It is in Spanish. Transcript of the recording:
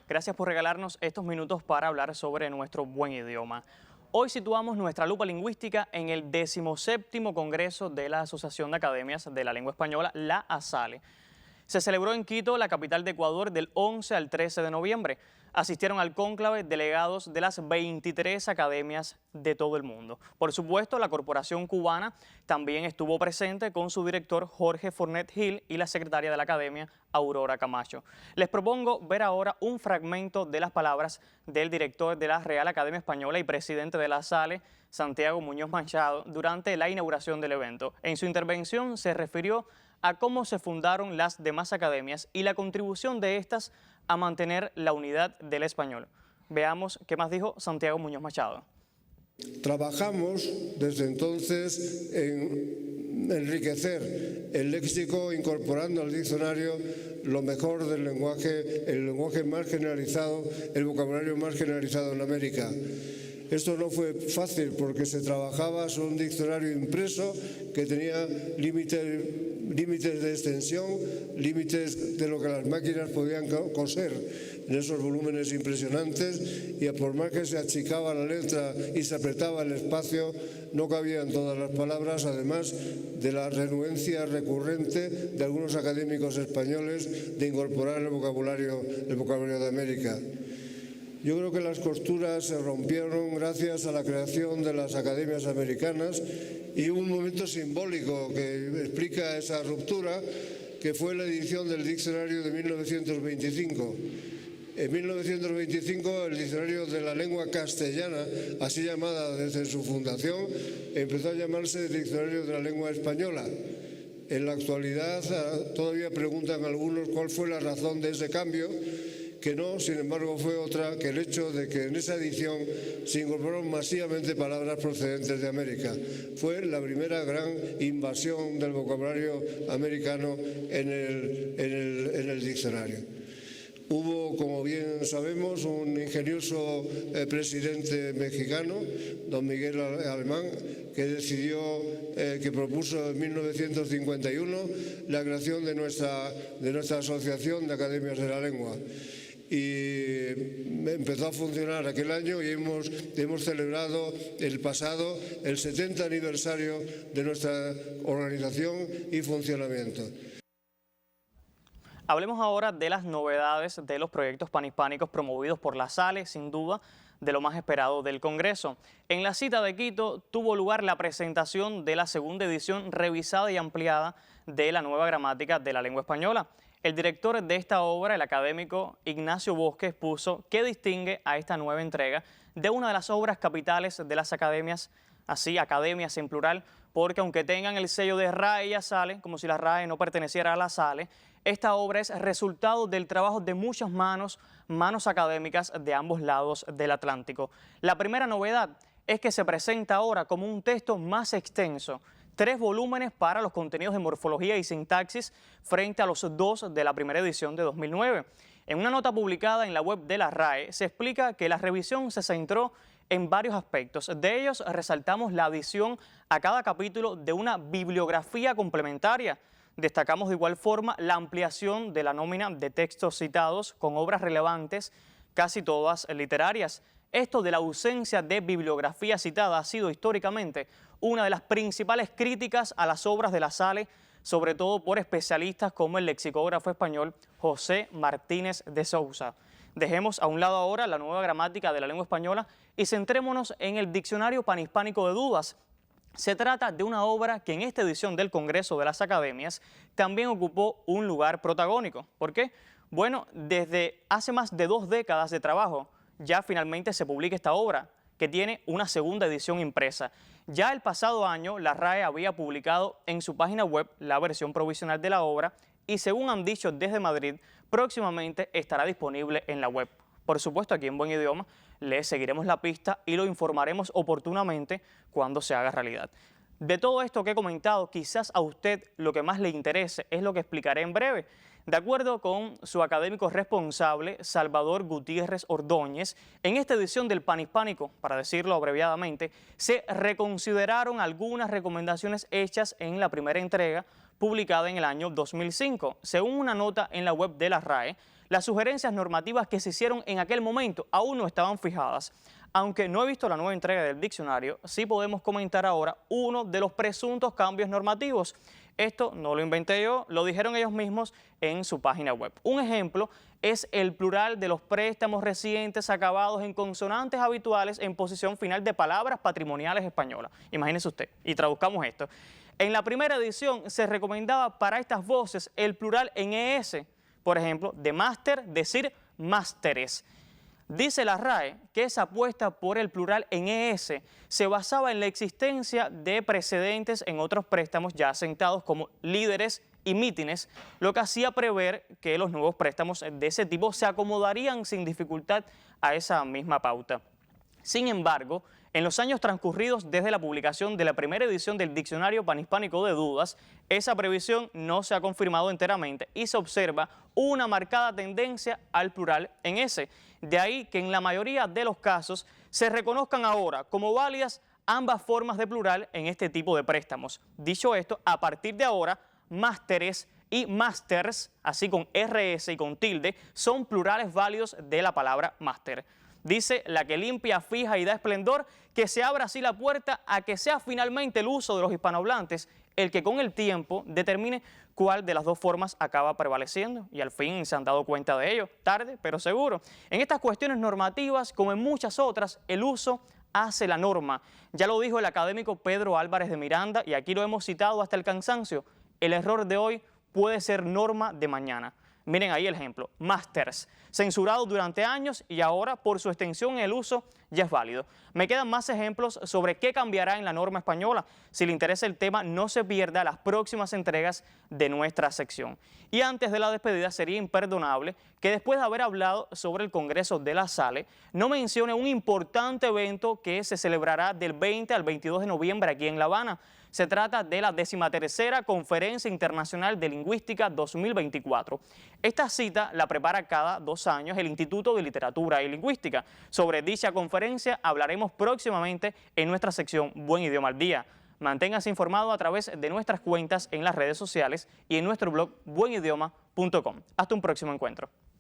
Gracias por regalarnos estos minutos para hablar sobre nuestro buen idioma. Hoy situamos nuestra lupa lingüística en el 17º Congreso de la Asociación de Academias de la Lengua Española, la ASALE. Se celebró en Quito, la capital de Ecuador, del 11 al 13 de noviembre. Asistieron al cónclave delegados de las 23 academias de todo el mundo. Por supuesto, la Corporación Cubana también estuvo presente con su director Jorge Fornet Gil y la secretaria de la Academia, Aurora Camacho. Les propongo ver ahora un fragmento de las palabras del director de la Real Academia Española y presidente de la SALE, Santiago Muñoz Machado, durante la inauguración del evento. En su intervención se refirió a cómo se fundaron las demás academias y la contribución de estas a mantener la unidad del español. Veamos qué más dijo Santiago Muñoz Machado. Trabajamos desde entonces en enriquecer el léxico, incorporando al diccionario lo mejor del lenguaje, el lenguaje más generalizado, el vocabulario más generalizado en América. Esto no fue fácil porque se trabajaba sobre un diccionario impreso que tenía límites de extensión, límites de lo que las máquinas podían coser en esos volúmenes impresionantes, y por más que se achicaba la letra y se apretaba el espacio, no cabían todas las palabras, además de la renuencia recurrente de algunos académicos españoles de incorporar el vocabulario de América. Yo creo que las costuras se rompieron gracias a la creación de las academias americanas, y hubo un momento simbólico que explica esa ruptura, que fue la edición del diccionario de 1925. En 1925 el diccionario de la lengua castellana, así llamada desde su fundación, empezó a llamarse Diccionario de la Lengua Española. En la actualidad todavía preguntan algunos cuál fue la razón de ese cambio, que no, sin embargo, fue otra que el hecho de que en esa edición se incorporaron masivamente palabras procedentes de América. Fue la primera gran invasión del vocabulario americano en el diccionario. Hubo, como bien sabemos, un ingenioso presidente mexicano, don Miguel Alemán, que decidió, que propuso en 1951 la creación de nuestra Asociación de Academias de la Lengua. Y empezó a funcionar aquel año y hemos celebrado el pasado el 70 aniversario de nuestra organización y funcionamiento. Hablemos ahora de las novedades de los proyectos panhispánicos promovidos por la SALE, sin duda de lo más esperado del Congreso. En la cita de Quito tuvo lugar la presentación de la segunda edición revisada y ampliada de la nueva gramática de la lengua española. El director de esta obra, el académico Ignacio Bosque, expuso qué distingue a esta nueva entrega de una de las obras capitales de las academias, así academias en plural, porque aunque tengan el sello de RAE y ASALE, como si la RAE no perteneciera a la SALE, esta obra es resultado del trabajo de muchas manos académicas de ambos lados del Atlántico. La primera novedad es que se presenta ahora como un texto más extenso, 3 volúmenes para los contenidos de morfología y sintaxis frente a los 2 de la primera edición de 2009. En una nota publicada en la web de la RAE se explica que la revisión se centró en varios aspectos. De ellos resaltamos la adición a cada capítulo de una bibliografía complementaria. Destacamos de igual forma la ampliación de la nómina de textos citados con obras relevantes, casi todas literarias. Esto de la ausencia de bibliografía citada ha sido históricamente una de las principales críticas a las obras de la SALE, sobre todo por especialistas como el lexicógrafo español José Martínez de Sousa. Dejemos a un lado ahora la nueva gramática de la lengua española y centrémonos en el Diccionario Panhispánico de Dudas. Se trata de una obra que en esta edición del Congreso de las Academias también ocupó un lugar protagónico. ¿Por qué? Bueno, desde hace más de 2 décadas de trabajo, ya finalmente se publica esta obra, que tiene una segunda edición impresa. Ya el pasado año, la RAE había publicado en su página web la versión provisional de la obra y, según han dicho desde Madrid, próximamente estará disponible en la web. Por supuesto, aquí en Buen Idioma le seguiremos la pista y lo informaremos oportunamente cuando se haga realidad. De todo esto que he comentado, quizás a usted lo que más le interese es lo que explicaré en breve. De acuerdo con su académico responsable, Salvador Gutiérrez Ordóñez, en esta edición del Panhispánico, para decirlo abreviadamente, se reconsideraron algunas recomendaciones hechas en la primera entrega, publicada en el año 2005. Según una nota en la web de la RAE, las sugerencias normativas que se hicieron en aquel momento aún no estaban fijadas. Aunque no he visto la nueva entrega del diccionario, sí podemos comentar ahora uno de los presuntos cambios normativos. Esto no lo inventé yo, lo dijeron ellos mismos en su página web. Un ejemplo es el plural de los préstamos recientes acabados en consonantes habituales en posición final de palabras patrimoniales españolas. Imagínese usted, y traduzcamos esto. En la primera edición se recomendaba para estas voces el plural en ES, por ejemplo, de máster, decir másteres. Dice la RAE que esa apuesta por el plural en ES se basaba en la existencia de precedentes en otros préstamos ya asentados como líderes y mítines, lo que hacía prever que los nuevos préstamos de ese tipo se acomodarían sin dificultad a esa misma pauta. Sin embargo, en los años transcurridos desde la publicación de la primera edición del Diccionario Panhispánico de Dudas, esa previsión no se ha confirmado enteramente y se observa una marcada tendencia al plural en ese. De ahí que en la mayoría de los casos se reconozcan ahora como válidas ambas formas de plural en este tipo de préstamos. Dicho esto, a partir de ahora, másteres y másters, así con RS y con tilde, son plurales válidos de la palabra máster. Dice la que limpia, fija y da esplendor que se abra así la puerta a que sea finalmente el uso de los hispanohablantes el que con el tiempo determine cuál de las dos formas acaba prevaleciendo, y al fin se han dado cuenta de ello, tarde pero seguro. En estas cuestiones normativas, como en muchas otras, el uso hace la norma. Ya lo dijo el académico Pedro Álvarez de Miranda, y aquí lo hemos citado hasta el cansancio: el error de hoy puede ser norma de mañana. Miren ahí el ejemplo, másters, censurado durante años y ahora por su extensión en el uso ya es válido. Me quedan más ejemplos sobre qué cambiará en la norma española. Si le interesa el tema, no se pierda las próximas entregas de nuestra sección. Y antes de la despedida, sería imperdonable que después de haber hablado sobre el Congreso de la SALE, no mencione un importante evento que se celebrará del 20 al 22 de noviembre aquí en La Habana. Se trata de la 13ª Conferencia Internacional de Lingüística 2024. Esta cita la prepara cada 2 años el Instituto de Literatura y Lingüística. Sobre dicha conferencia hablaremos próximamente en nuestra sección Buen Idioma al Día. Manténgase informado a través de nuestras cuentas en las redes sociales y en nuestro blog buenidioma.com. Hasta un próximo encuentro.